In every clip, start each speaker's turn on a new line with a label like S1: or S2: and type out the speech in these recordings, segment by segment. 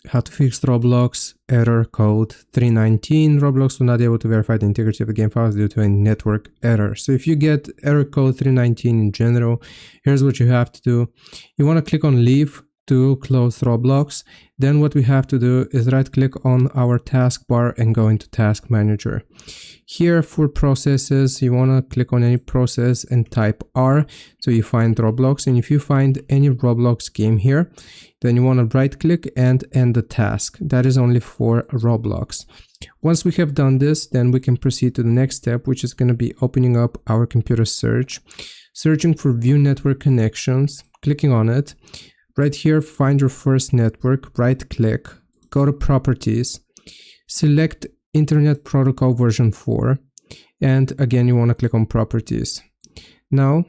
S1: how to fix Roblox error code 319. Roblox will not be able to verify the integrity of the game files due to a network error. So if you get error code 319 in general, here's what you have to do. You want to click on leave to close Roblox. Then what we have to do is right click on our taskbar and go into task manager. Here for processes, you want to click on any process and type R so you find Roblox. And if you find any Roblox game here, then you want to right click and end the task. That is only for Roblox. Once we have done this, then we can proceed to the next step, which is going to be opening up our computer search, searching for view network connections, clicking on it. Right here, find your first network, right click, go to properties, select Internet Protocol version 4, and again you want to click on properties. Now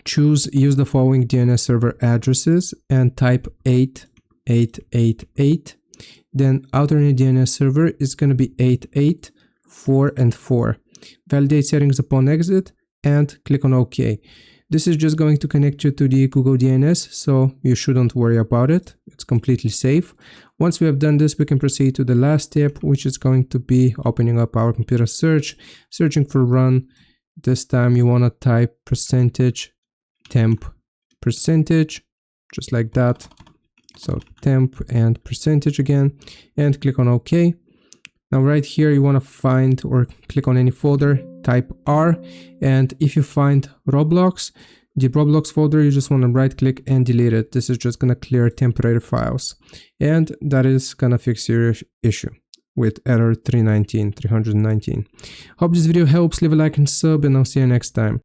S1: use the following DNS server addresses and type 8888. Then alternate DNS server is going to be 88, 4 and 4. Validate settings upon exit and click on OK. This is just going to connect you to the Google DNS, so you shouldn't worry about it. It's completely safe. Once we have done this, we can proceed to the last step, which is going to be opening up our computer search, searching for run. This time you want to type %temp%, just like that. So temp and % again, and click on OK. Now right here you want to find or click on any folder, type R, and if you find Roblox, the Roblox folder, you just want to right click and delete it. This is just going to clear temporary files, and that is going to fix your issue with error 319. Hope this video helps. Leave a like and sub, and I'll see you next time.